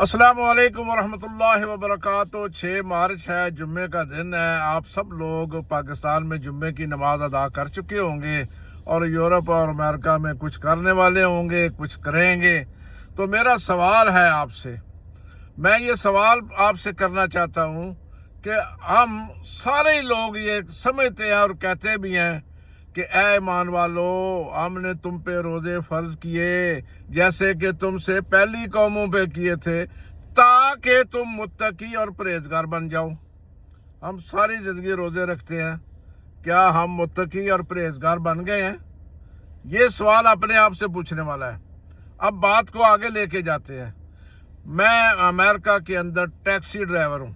अस्सलाम वालेकुम वरहमतुल्लाहि वबरकातुहू। 6 मार्च है, जुम्मे का दिन है। आप सब लोग पाकिस्तान में जुम्मे की नमाज अदा कर चुके होंगे और यूरोप और अमेरिका में कुछ करने वाले होंगे, कुछ करेंगे। तो मेरा सवाल है आपसे, मैं ये सवाल आपसे करना चाहता हूँ कि हम सारे लोग ये समझते हैं और कहते भी हैं कि ऐ ईमान वालो, हमने तुम पे रोज़े फ़र्ज किए जैसे कि तुमसे पहली कौमों पे किए थे, ताकि तुम मुत्तकी और परहेजगार बन जाओ। हम सारी ज़िंदगी रोज़े रखते हैं, क्या हम मुत्तकी और परहेजगार बन गए हैं? ये सवाल अपने आप से पूछने वाला है। अब बात को आगे लेके जाते हैं। मैं अमेरिका के अंदर टैक्सी ड्राइवर हूँ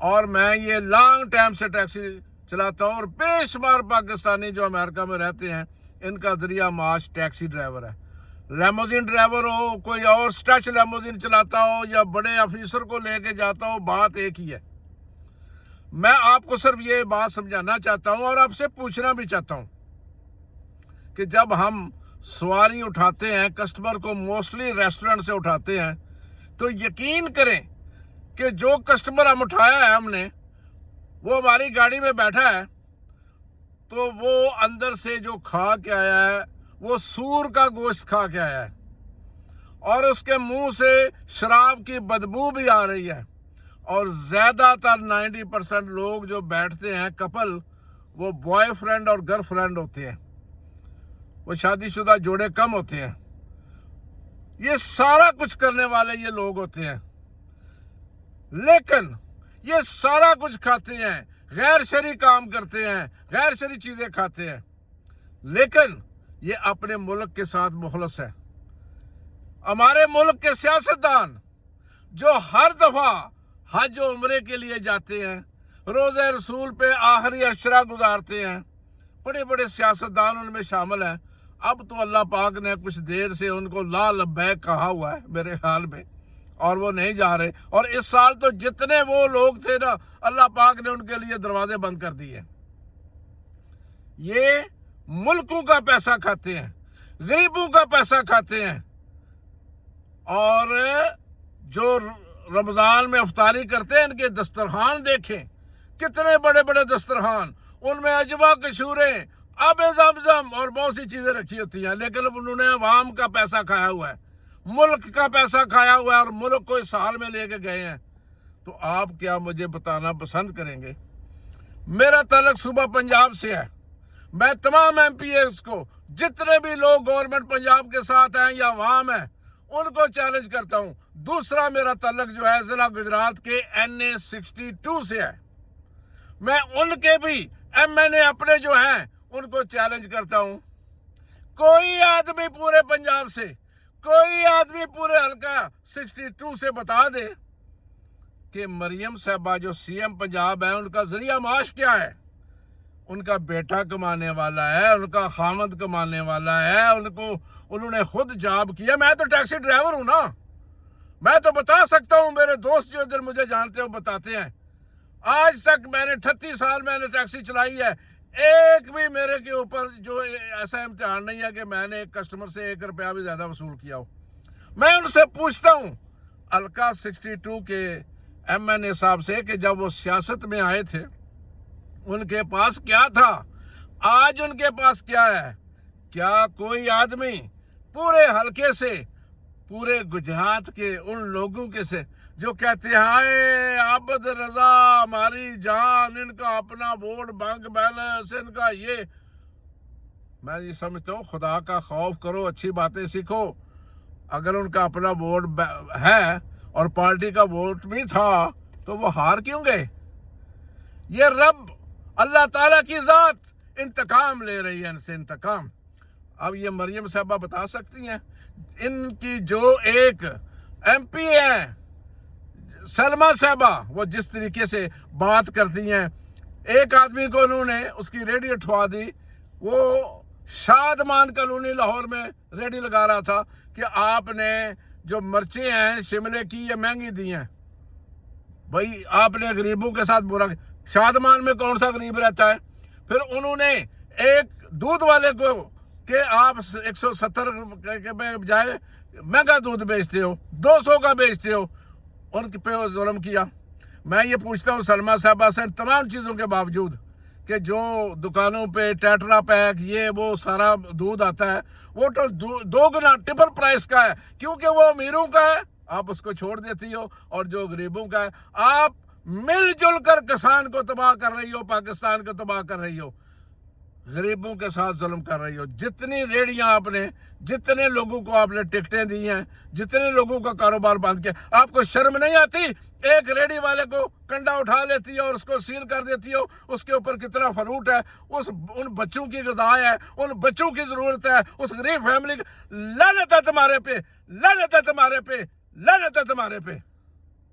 और मैं ये लॉन्ग टाइम से टैक्सी चलाता हूँ और बेशुमार पाकिस्तानी जो अमेरिका में रहते हैं, इनका ज़रिया माश टैक्सी ड्राइवर है। लेमोजिन ड्राइवर हो, कोई और स्टच लेमोजिन चलाता हो या बड़े ऑफिसर को लेके जाता हो, बात एक ही है। मैं आपको सिर्फ ये बात समझाना चाहता हूँ और आपसे पूछना भी चाहता हूँ कि जब हम सवारी उठाते हैं, कस्टमर को मोस्टली रेस्टोरेंट से उठाते हैं, तो यकीन करें कि जो कस्टमर हम उठाया है हमने, वो हमारी गाड़ी में बैठा है, तो वो अंदर से जो खा के आया है वो सूर का गोश्त खा के आया है और उसके मुंह से शराब की बदबू भी आ रही है। और ज़्यादातर 90% लोग जो बैठते हैं कपल, वो बॉयफ्रेंड और गर्लफ्रेंड होते हैं, वो शादीशुदा जोड़े कम होते हैं। ये सारा कुछ करने वाले ये लोग होते हैं, लेकिन ये सारा कुछ खाते हैं, गैर शरई काम करते हैं, गैर शरई चीज़ें खाते हैं, लेकिन ये अपने मुल्क के साथ मुखलस है। हमारे मुल्क के सियासतदान जो हर दफ़ा हज और उम्रे के लिए जाते हैं, रोज़े रसूल पे आखिरी अशरा गुजारते हैं, बड़े बड़े सियासतदान उनमें शामिल हैं। अब तो अल्लाह पाक ने कुछ देर से उनको ला लब्बैक कहा हुआ है मेरे ख्याल में, और वो नहीं जा रहे। और इस साल तो जितने वो लोग थे ना, अल्लाह पाक ने उनके लिए दरवाजे बंद कर दिए। ये मुल्कों का पैसा खाते हैं, गरीबों का पैसा खाते हैं। और जो रमज़ान में इफ्तारी करते हैं, इनके दस्तरखान देखें, कितने बड़े बड़े दस्तरखान, उनमें अजवा, कशूरें, आबे ज़मज़म और बहुत सी चीज़ें रखी होती हैं, लेकिन उन्होंने अवाम का पैसा खाया हुआ है, मुल्क का पैसा खाया हुआ है और मुल्क को इस हाल में लेके गए हैं। तो आप क्या मुझे बताना पसंद करेंगे? मेरा ताल्लुक सूबा पंजाब से है। मैं तमाम MPs को, जितने भी लोग गवर्नमेंट पंजाब के साथ हैं या अवाम है, उनको चैलेंज करता हूँ। दूसरा मेरा ताल्लुक जो है ज़िला गुजरात के NA 62 से है। मैं उनके भी MNA अपने जो हैं उनको चैलेंज करता हूँ। कोई आदमी पूरे पंजाब से, कोई आदमी पूरे हल्का 62 से बता दे कि मरियम साहबा जो CM पंजाब है, उनका जरिया माश क्या है? उनका बेटा कमाने वाला है, उनका खामद कमाने वाला है, उन्होंने खुद जॉब किया। मैं तो टैक्सी ड्राइवर हूँ ना, मैं तो बता सकता हूँ। मेरे दोस्त जो इधर मुझे जानते हैं वो बताते हैं, आज तक मैंने 38 साल मैंने टैक्सी चलाई है, एक भी मेरे के ऊपर जो ऐसा इम्तिहान नहीं है कि मैंने एक कस्टमर से 1 रुपया भी ज़्यादा वसूल किया हो। मैं उनसे पूछता हूँ हल्का 62 के MNA साहब से कि जब वो सियासत में आए थे उनके पास क्या था, आज उनके पास क्या है? क्या कोई आदमी पूरे हल्के से, पूरे गुजरात के उन लोगों के से जो कहते हैं हाय आबद रजा हमारी जान, इनका अपना वोट बैंक बैलेंस, इनका ये, मैं ये समझता हूँ खुदा का खौफ करो, अच्छी बातें सीखो। अगर उनका अपना वोट है और पार्टी का वोट भी था तो वो हार क्यों गए? ये रब अल्लाह ताला की ज़ात इंतकाम ले रही है, इनसे इंतकाम। अब ये मरियम साहबा बता सकती हैं, इनकी जो एक MP है सलमा साहबा, वो जिस तरीके से बात करती हैं, एक आदमी को उन्होंने उसकी रेडी उठवा दी, वो शादमान कॉलोनी लाहौर में रेडी लगा रहा था कि आपने जो मिर्चें हैं शिमले की ये महंगी दी हैं, भाई आपने गरीबों के साथ बुरा। शादमान में कौन सा गरीब रहता है? फिर उन्होंने एक दूध वाले को कि आप 170 के बजाय महंगा दूध बेचते हो, 200 का बेचते हो, उनके पे जुल्म किया। मैं ये पूछता हूँ सलमा साहबा से, तमाम चीज़ों के बावजूद कि जो दुकानों पे टेट्रा पैक ये वो सारा दूध आता है वो तो दो गुना ट्रिपल प्राइस का है, क्योंकि वो अमीरों का है, आप उसको छोड़ देती हो, और जो गरीबों का है आप मिलजुल कर किसान को तबाह कर रही हो, पाकिस्तान को तबाह कर रही हो, गरीबों के साथ जुल्म कर रही हो। जितनी रेडियां आपने, जितने लोगों को आपने टिकटें दी हैं, जितने लोगों का कारोबार बंद किया, आपको शर्म नहीं आती? एक रेडी वाले को कंडा उठा लेती हो और उसको सील कर देती हो, उसके ऊपर कितना फ्रूट है, उन बच्चों की ग़िज़ा है, उन बच्चों की ज़रूरत है, उस गरीब फैमिली की। लानत है तुम्हारे पे, लानत है तुम्हारे पे, लानत है तुम्हारे पे।